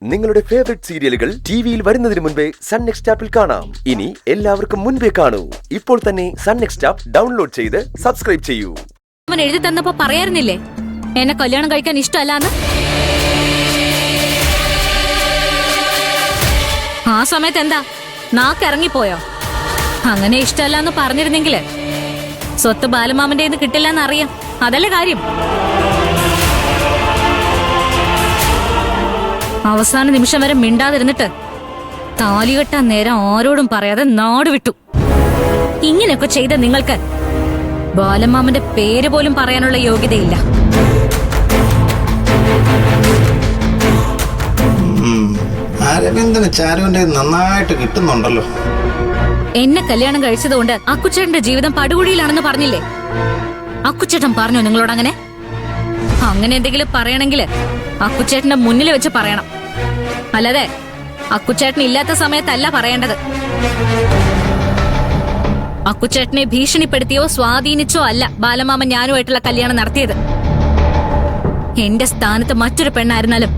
നിങ്ങളുടെ ഫേവറേറ്റ് സീരിയലുകൾ ടിവിയിൽ വരുന്നതിന് മുൻപേ സൺ നെക്സ്റ്റ് ആപ്പിൽ കാണാം. ഇനി എല്ലാവർക്കും മുൻപേ കാണൂ. ഇപ്പോൾ തന്നെ സൺ നെക്സ്റ്റ് ആപ്പ് ഡൗൺലോഡ് ചെയ്ത് സബ്സ്ക്രൈബ് ചെയ്യൂ. അവൻ എഴുതി തന്നപ്പോ പറയാറുന്നില്ലേ എന്നെ കല്യാണം കഴിക്കാൻ ഇഷ്ടമല്ലാന്ന്? ആ സമയത്ത് എന്താ നാക്കിറങ്ങിപ്പോയോ? അങ്ങനെ ഇഷ്ടമല്ലാന്ന് പറഞ്ഞിരുന്നെങ്കില് സ്വത്ത് ബാലമാമന്റെ കിട്ടില്ലെന്ന് അറിയാം. അതല്ലേ കാര്യം. അവസാന നിമിഷം വരെ മിണ്ടാതിരുന്നിട്ട് താലി കെട്ടാൻ നേരം ആരോടും പറയാതെ നാട് വിട്ടു. ഇങ്ങനെയൊക്കെ ചെയ്ത നിങ്ങൾക്ക് ബാലമാമന്റെ പേര് പോലും പറയാനുള്ള യോഗ്യതയില്ല. അരവിന്ദന് ചാരുവിന്റെ നന്നായിട്ട് കിട്ടുന്നുണ്ടല്ലോ. എന്നെ കല്യാണം കഴിച്ചതുകൊണ്ട് അക്കുച്ചേട്ടന്റെ ജീവിതം പടുകുഴിയിലാണെന്ന് പറഞ്ഞില്ലേ? അക്കുച്ചേട്ടൻ പറഞ്ഞോ നിങ്ങളോട് അങ്ങനെ? അങ്ങനെ എന്തെങ്കിലും പറയണമെങ്കിൽ അക്കുച്ചേട്ടന്റെ മുന്നിൽ വെച്ച് പറയണം. അല്ലാതെ അക്കുച്ചേട്ടൻ ഇല്ലാത്ത സമയത്തല്ല പറയേണ്ടത്. അക്കുച്ചേട്ടനെ ഭീഷണിപ്പെടുത്തിയോ സ്വാധീനിച്ചോ അല്ല ബാലമാമൻ ഞാനുമായിട്ടുള്ള കല്യാണം നടത്തിയത്. എന്റെ സ്ഥാനത്ത് മറ്റൊരു പെണ്ണായിരുന്നാലും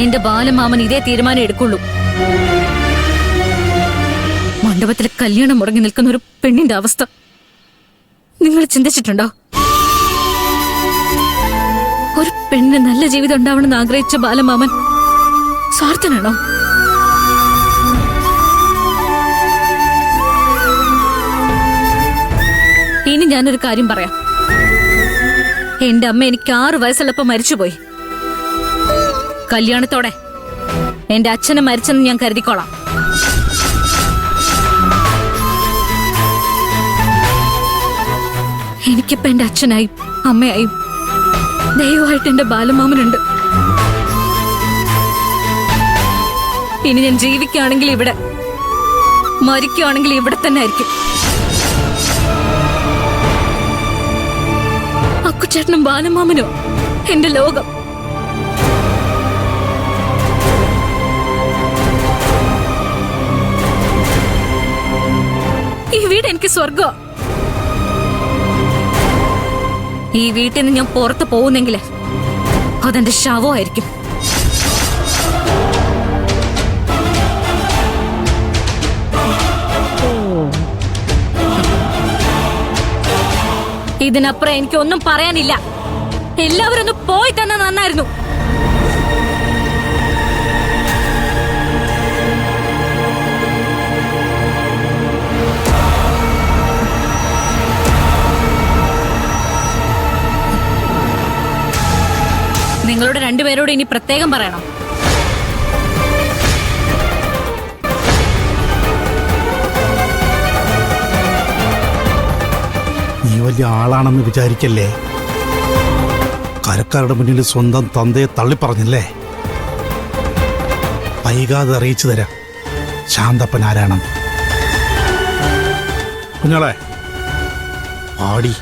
എന്റെ ബാലമാമൻ ഇതേ തീരുമാനം എടുക്കുള്ളൂ. മണ്ഡപത്തിൽ കല്യാണം മുടങ്ങി നിൽക്കുന്ന ഒരു പെണ്ണിന്റെ അവസ്ഥ നിങ്ങൾ ചിന്തിച്ചിട്ടുണ്ടോ? ഒരു പെണ്ണിന് നല്ല ജീവിതം ഉണ്ടാവണമെന്ന് ആഗ്രഹിച്ച ബാലമാമൻ സ്വാർത്ഥനാണോ? ഇനി ഞാനൊരു കാര്യം പറയാം. എന്റെ അമ്മ എനിക്ക് 6 വയസ്സുള്ളപ്പോ മരിച്ചുപോയി. കല്യാണത്തോടെ എന്റെ അച്ഛനെ മരിച്ചെന്ന് ഞാൻ കരുതിക്കോളാം. എനിക്കിപ്പോ എന്റെ അച്ഛനായും അമ്മയായും ദൈവമായിട്ട് എന്റെ ബാലമാമനുണ്ട്. ഇനി ഞാൻ ജീവിക്കുകയാണെങ്കിൽ ഇവിടെ, മരിക്കുകയാണെങ്കിൽ ഇവിടെ തന്നെ ആയിരിക്കും. അക്കുച്ചേട്ടനും ബാലമാമനോ എന്റെ ലോകം. ഈ വീട് എനിക്ക് സ്വർഗം. ഈ വീട്ടിൽ നിന്ന് ഞാൻ പുറത്ത് പോകുന്നെങ്കില് അതെന്റെ ശവമായിരിക്കും. ഇതിനപ്പുറം എനിക്കൊന്നും പറയാനില്ല. എല്ലാവരും ഒന്ന് പോയി തന്നെ നന്നായിരുന്നു. നിങ്ങളോട് രണ്ടുപേരോട് ഇനി പ്രത്യേകം പറയണം. നീ വലിയ ആളാണെന്ന് വിചാരിക്കല്ലേ. കരക്കാരുടെ മുന്നിൽ സ്വന്തം തന്തയെ തള്ളിപ്പറഞ്ഞല്ലേ. വൈകാതെ അറിയിച്ചു തരാം ശാന്തപ്പൻ ആരാണെന്ന്. കുഞ്ഞോളെ ആടി.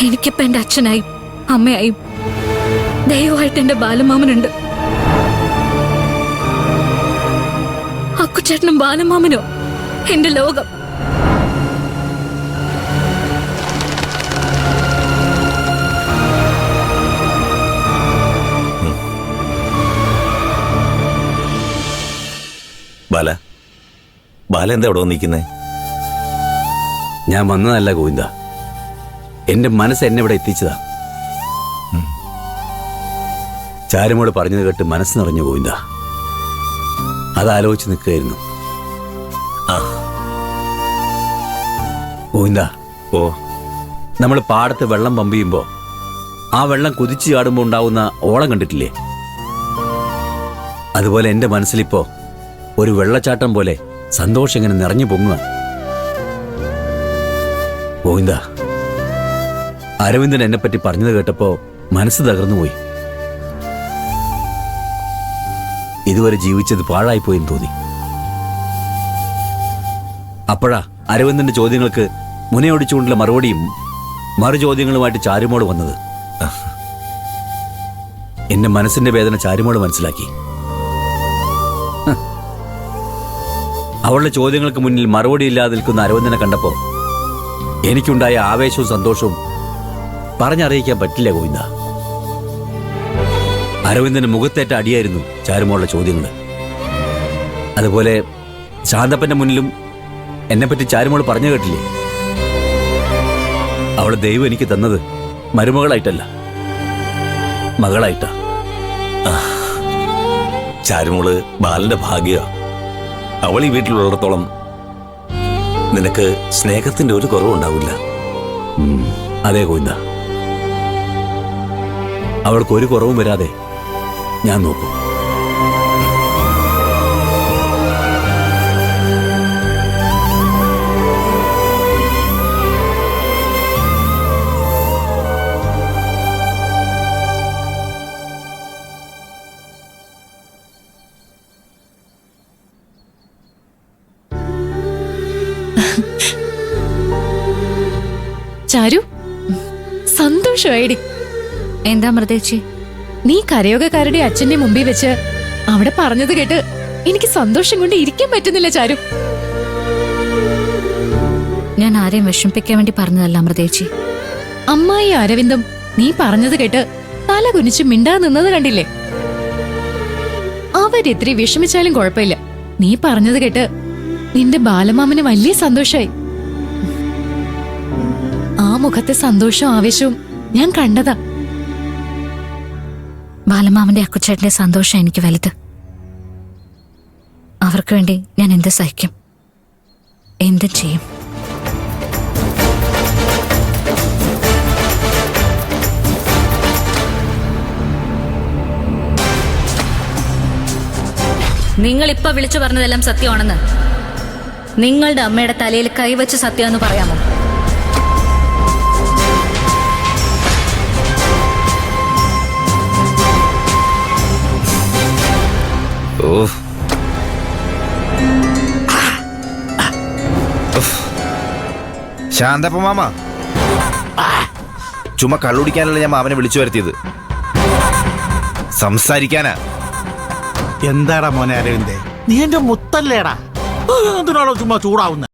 എനിക്കിപ്പോ എന്റെ അച്ഛനായും അമ്മയായും ദൈവമായിട്ട് എന്റെ ബാലമാമനുണ്ട്. അക്കുച്ചേട്ടനും ബാലമാമനോ എന്റെ ലോകം. ബാല എന്താ ഇവിടെ വന്നിരിക്കുന്നേ? ഞാൻ വന്നതല്ല ഗോവിന്ദ, എന്റെ മനസ്സ് എന്നെ ഇവിടെ എത്തിച്ചതാ. ചാരുമോട് പറഞ്ഞത് കേട്ട് മനസ്സ് നിറഞ്ഞു ഗോവിന്ദ. അതാലോചിച്ച് നിൽക്കുകയായിരുന്നു. ഗോവിന്ദ, ഓ നമ്മൾ പാടത്ത് വെള്ളം പമ്പ് ചെയ്യുമ്പോ ആ വെള്ളം കുതിച്ചു ചാടുമ്പോൾ ഉണ്ടാവുന്ന ഓളം കണ്ടിട്ടില്ലേ? അതുപോലെ എന്റെ മനസ്സിലിപ്പോ ഒരു വെള്ളച്ചാട്ടം പോലെ സന്തോഷം ഇങ്ങനെ നിറഞ്ഞു പൊങ്ങുക. ഗോവിന്ദ, അരവിന്ദൻ എന്നെപ്പറ്റി പറഞ്ഞത് കേട്ടപ്പോ മനസ്സ് തകർന്നുപോയി. ഇതുവരെ ജീവിച്ചത് പാഴായിപ്പോയെന്ന് തോന്നി. അപ്പോഴാ അരവിന്ദന്റെ ചോദ്യങ്ങൾക്ക് മുനയൊടിച്ചുകൊണ്ടുള്ള മറുപടിയും മറു ചോദ്യങ്ങളുമായിട്ട് ചാരുമോള് വന്നത്. എന്റെ മനസ്സിന്റെ വേദന ചാരുമോള് മനസ്സിലാക്കി. അവളുടെ ചോദ്യങ്ങൾക്ക് മുന്നിൽ മറുപടിയില്ലാതെ നിൽക്കുന്ന അരവിന്ദനെ കണ്ടപ്പോ എനിക്കുണ്ടായ ആവേശവും സന്തോഷവും പറഞ്ഞറിയിക്കാൻ പറ്റില്ല ഗോവിന്ദ. അരവിന്ദന് മുഖത്തേറ്റ അടിയായിരുന്നു ചാരുമോളുടെ ചോദ്യങ്ങൾ. അതുപോലെ ശാന്തപ്പന്റെ മുന്നിലും എന്നെപ്പറ്റി ചാരുമോൾ പറഞ്ഞു കേട്ടില്ലേ? അവളെ ദൈവം എനിക്ക് തന്നത് മരുമകളായിട്ടല്ല, മകളായിട്ടാ. ചാരുമോള് ബാലന്റെ ഭാഗ്യ. അവൾ ഈ വീട്ടിലുള്ളിടത്തോളം നിനക്ക് സ്നേഹത്തിന്റെ ഒരു കുറവുണ്ടാവില്ല. അതെ ഗോവിന്ദ, അവൾക്ക് ഒരു കുറവും വരാതെ ഞാൻ നോക്കും. ചാരു, സന്തോഷമായിടി. എന്താ മൃതേച്ചി? നീ കരയോഗക്കാരുടെ അച്ഛന്റെ മുമ്പിൽ വെച്ച് അവിടെ പറഞ്ഞത് കേട്ട് എനിക്ക് സന്തോഷം കൊണ്ട് ഇരിക്കാൻ പറ്റുന്നില്ല ചാരു. ഞാൻ ആരെയും വിഷമിപ്പിക്കാൻ വേണ്ടി പറഞ്ഞതല്ല മൃതേച്ചി. അമ്മായി അരവിന്ദും നീ പറഞ്ഞത് കേട്ട് തല കുനിച്ച് മിണ്ടാ നിന്നത് കണ്ടില്ലേ? അവരിത്തിരി വിഷമിച്ചാലും കുഴപ്പമില്ല. നീ പറഞ്ഞത് കേട്ട് നിന്റെ ബാലമാമന് വലിയ സന്തോഷായി. ആ മുഖത്തെ സന്തോഷവും ആവേശവും ഞാൻ കണ്ടതാ. ബാലമാമന്റെ അക്കുച്ചേട്ടന്റെ സന്തോഷം എനിക്ക് വലുത്. അവർക്ക് വേണ്ടി ഞാൻ എന്ത് സഹിക്കും, എന്ത് ചെയ്യും. നിങ്ങൾ ഇപ്പൊ വിളിച്ചു പറഞ്ഞതെല്ലാം സത്യമാണെന്ന് നിങ്ങളുടെ അമ്മയുടെ തലയിൽ കൈവച്ച് സത്യമെന്ന് പറയാമോ? ശാന്തപ്പ മാമ, ചുമ്മാ കള്ളുടിക്കാനല്ല ഞാൻ മാമനെ വിളിച്ചു വരുത്തിയത്, സംസാരിക്കാനാ. എന്താടാ മോനെ അരവിന്ദേ, നീ എന്റെ മുത്തല്ലേടാ, എന്തിനാണോ ചുമ്മാ ചൂടാവുന്ന?